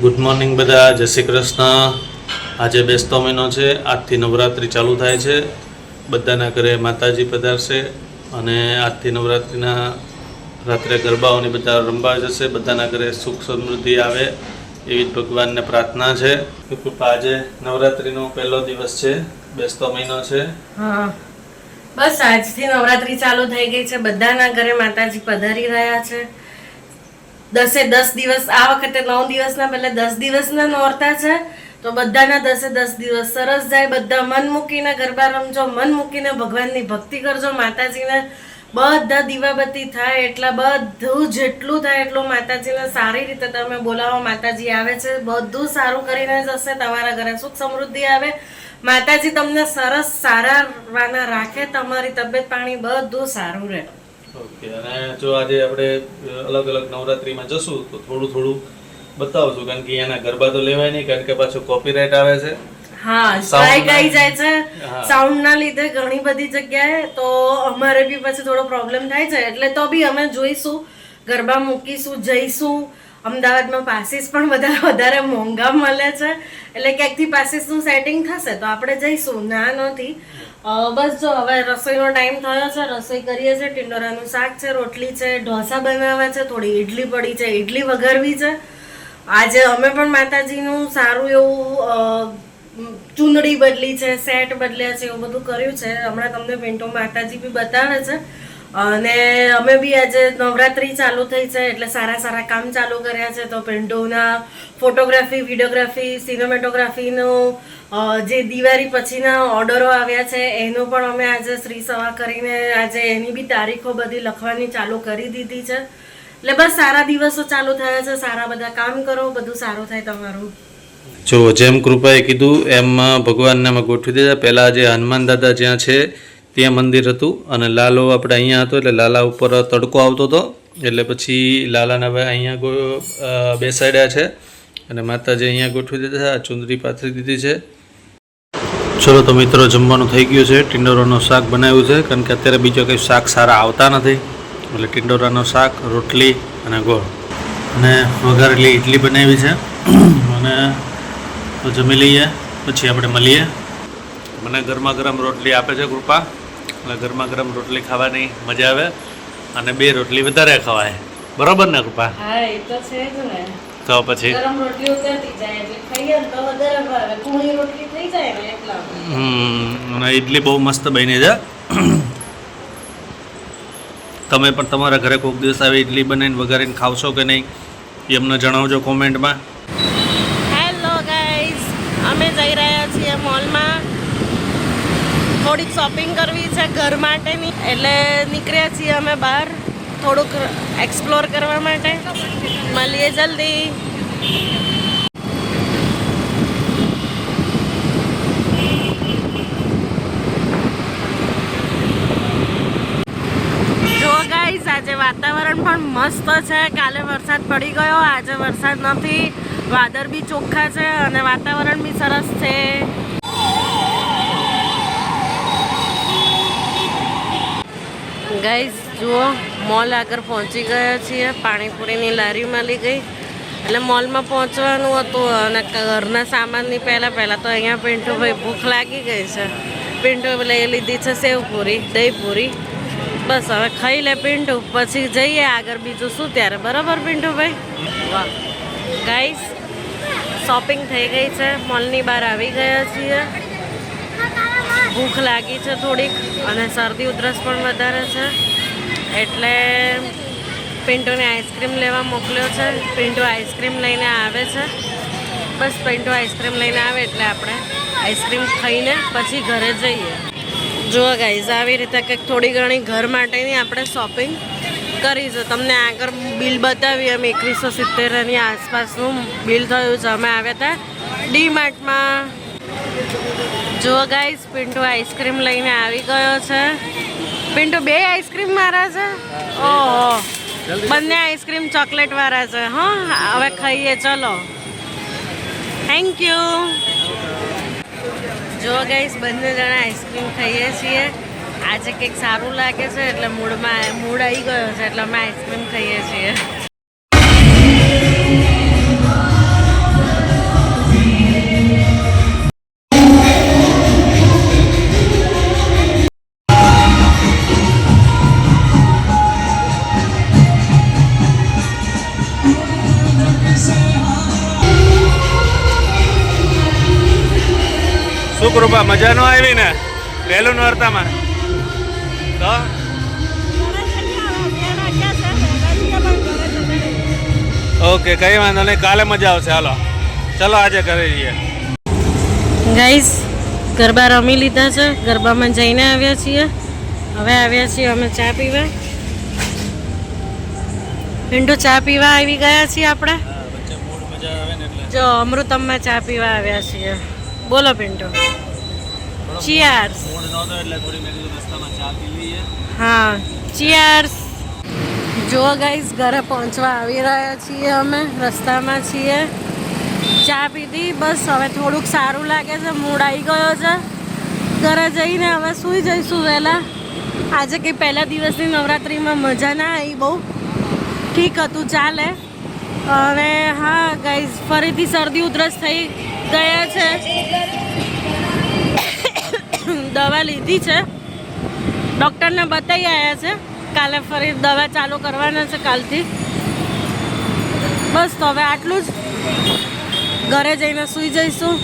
Good morning બધા, જય શ્રી કૃષ્ણ। આજે બેસતો મહિનો છે, આજથી નવરાત્રિ ચાલુ થાય છે। બધાના ઘરે માતાજી પધારશે અને આજથી નવરાત્રિના રાત્રે ગરબાઓની બધા રમવા જશે। બધાના ઘરે સુખ સમૃદ્ધિ આવે એવી ભગવાનને પ્રાર્થના છે। કૃપા આજે નવરાત્રિનો પહેલો દિવસ છે, બેસતો મહિનો છે। હા, બસ આજથી નવરાત્રિ ચાલુ થઈ ગઈ છે। બધાના ઘરે માતાજી પધારી રહ્યા છે। 10 દિવસ આ વખતે 9 દિવસના પહેલા 10 દિવસના નોરતા છે, તો બધાના 10 દિવસ સરસ જાય। બધા મન મૂકીને ગરબા રમજો, મન મૂકીને ભગવાનની ભક્તિ કરજો, માતાજીને બધા દીવાબત્તી થાય એટલા બધું જેટલું થાય એટલું માતાજીને સારી રીતે તમે બોલાવો। માતાજી આવે છે, બધું સારું કરીને જશે, તમારા ઘરે સુખ સમૃદ્ધિ આવે, માતાજી તમને સરસ સારા વાના રાખે, તમારી તબિયત પાણી બધું સારું રહે। ઓકે, અને જો આજે આપણે અલગ અલગ નવરાત્રિમાં જશું તો થોડું થોડું બતાવશું, કારણ કે એના ગરબા તો લેવાય નહીં, કારણ કે પાછું કોપીરાઇટ આવે છે। હા, સ્ટ્રાઇક આવી જાય છે સાઉન્ડ ના લીધે ઘણી બધી જગ્યાએ, તો અમારે બી પછી થોડો પ્રોબ્લેમ થાય છે। એટલે તો બી અમે જોઈશું, ગરબા મૂકીશું, જઈશું। અમદાવાદમાં પાસીસ પણ વધારે મોંઘા મળે છે, એટલે ક્યાંકથી પાસીસનું સેટિંગ થશે તો આપણે જઈશું, ના નથી। બસ જો હવે રસોઈનો ટાઈમ થયો છે, રસોઈ કરીએ છીએ। ટિંડોરાનું શાક છે, રોટલી છે, ઢોસા બનાવ્યા છે, થોડી ઇડલી પડી છે, ઇડલી વઘારવી છે। આજે અમે પણ માતાજીનું સારું એવું ચૂંદડી બદલી છે, સેટ બદલ્યા છે, એવું બધું કર્યું છે। હમણાં તમને પિન્ટુ માતાજી બી બતાવે છે, અને અમે બી આજે નવરાત્રી ચાલુ થઈ છે એટલે સારા કામ ચાલુ કર્યા છે। તો પિન્ટુના ફોટોગ્રાફી, વિડીયોગ્રાફી, સિનેમેટોગ્રાફીનું જે દિવાળી પછીના ઓર્ડરો આવ્યા છે એનું પણ અમે આજે શ્રી સવા કરીને આજે એની બી તારીખો બધી લખવાની ચાલુ કરી દીધી છે। એટલે બસ સારા દિવસો ચાલુ થયા છે, સારા બધા કામ કરો, બધું સારું થાય તમારું। જો જેમ કૃપાએ કીધું એમ ભગવાનને અમે ગોઠવી દીધા। પહેલાં જે હનુમાન દાદા જ્યાં છે ત્યાં મંદિર હતું, અને લાલો આપણે અહીંયા હતો, એટલે લાલા ઉપર તડકો આવતો હતો, એટલે પછી લાલાના ભાઈ અહીંયા બેસાડ્યા છે, અને માતાજી અહીંયા ગોઠવી દીધા છે। આ ચુંદરી પાથરી દીધી છે। ચલો તો મિત્રો, જમવાનું થઈ ગયું છે। ટિંડોરાનું શાક બનાવ્યું છે, કારણ કે અત્યારે બીજો કંઈ શાક સારા આવતા નથી, એટલે ટિંડોરાનું શાક, રોટલી અને ગોળ અને વઘારેલી ઇડલી બનાવી છે। અને તો જમી લઈએ, પછી આપણે મળીએ। મને ગરમા ગરમ રોટલી આપે છે કૃપા, એટલે ગરમા ગરમ રોટલી ખાવાની મજા આવે, અને 2 રોટલી વધારે ખવાય, બરોબર ને કૃપા? હા, એ તો છે જ ને। તો પછી ગરમ રોટલી ઉતરતી જાય એટલે ખાઈએ ને તો વધારે ભાવે, કુણી રોટલી થઈ જાય ને એટલા। અને ઇડલી બહુ મસ્ત બની છે। તમે પણ તમારા ઘરે કોઈક દિવસ આવી ઇડલી બનાવીને વઘારીને ખાવશો કે નહીં એ અમને જણાવજો કોમેન્ટમાં। હેલો ગાઈઝ, અમે જઈ રહ્યા છીએ મોલમાં, થોડીક શોપિંગ કરવી છે ઘર માટેની, એટલે નીકળ્યા છીએ અમે બહાર થોડુંક એક્સપ્લોર કરવા માટે। મળીએ જલ્દી। જો ગાઈઝ, આજે વાતાવરણ પણ મસ્ત છે। કાલે વરસાદ પડી ગયો, આજે વરસાદ નથી, વાદળ બી ચોખ્ખા છે અને વાતાવરણ બી સરસ છે। ગાઈઝ જુઓ, મોલ આગળ પહોંચી ગયા છીએ, પાણીપુરીની લારી મળી ગઈ, એટલે મોલમાં પહોંચવાનું હતું, અને ઘરના સામાનની પહેલાં તો અહીંયા પિન્ટુભાઈ ભૂખ લાગી ગઈ છે। પિન્ટુ લઈ લીધી છે સેવપુરી, દહીંપુરી, બસ હવે ખાઈ લે પિન્ટુ, પછી જઈએ આગળ બીજું શું ત્યારે, બરાબર પિન્ટુભાઈ? વાહ ગાઈઝ, શોપિંગ થઈ ગઈ છે, મોલની બહાર આવી ગયા છીએ। ભૂખ લાગી છે થોડીક, અને શરદી ઉધરસ પણ વધારે છે, એટલે પિન્ટુને આઈસ્ક્રીમ લેવા મોકલ્યો છે। પિન્ટુ આઈસ્ક્રીમ લઈને આવે છે, બસ પિન્ટુ આઈસ્ક્રીમ લઈને આવે એટલે આપણે આઈસ્ક્રીમ ખાઈને પછી ઘરે જઈએ। જુઓ ગાઈઝ, આવી રીતે કંઈક થોડી ઘણી ઘર માટેની આપણે શોપિંગ કરી છે। તમને આગળ બિલ બતાવી, અમે 2170ની આસપાસનું બિલ થયું છે। અમે આવ્યા હતા ડીમાર્ટમાં। જુઓ ગાઈઝ, પિન્ટુ આઈસ્ક્રીમ લઈને આવી ગયો છે। પિન્ટુ 2 આઈસ્ક્રીમ મારા છે? ઓહો, બંને આઈસ્ક્રીમ ચોકલેટ વાળા છે। હા, હવે ખાઈએ, ચલો, થેન્ક યુ। જો ગાઈઝ, બંને જણા આઈસ્ક્રીમ ખાઈએ છીએ। આજે કંઈક સારું લાગે છે એટલે મૂડ આવી ગયો છે, એટલે અમે આઈસ્ક્રીમ ખાઈએ છીએ। શું કૃપા મજા ન આવી ને વહેલું નોરતામાં તો ઓકે કઈ વાંધો નહીં કાલે મજા આવશે હાલો ચલો આજે કરી લઈએ ગાઈસ ગરબા રમી લીધા છે ગરબામાં જઈને આવ્યા છીએ હવે આવ્યા છીએ અમે ચા પીવા પિન્ટુ ચા પીવા આવી ગયા છીએ આપણે જો અમૃતમમાં ચા પીવા આવ્યા છીએ બોલો પિન્ટુ ચીયર્સ હા ચીયર્સ જો ગાઈસ ઘરે પહોંચવા આવી રહ્યા છીએ અમે રસ્તામાં છીએ ચા પીધી બસ હવે થોડુંક સારું લાગે છે મૂડ આવી ગયો છે ઘરે જઈને હવે સૂઈ જઈશું વહેલા આજે કંઈ પહેલા દિવસની નવરાત્રિમાં મજા ના આવી બહુ ઠીક હતું ચાલે અને હા ગાઈઝ ફરીથી શરદી ઉધરસ થઈ ગયા છે દવા લીધી છે ડૉક્ટરને બતાવી આવ્યા છે કાલે ફરી દવા ચાલુ કરવાના છે કાલથી બસ તો હવે આટલું જ ઘરે જઈને સૂઈ જઈશું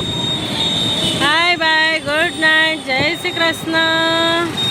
બાય બાય ગુડ નાઇટ જય શ્રી કૃષ્ણ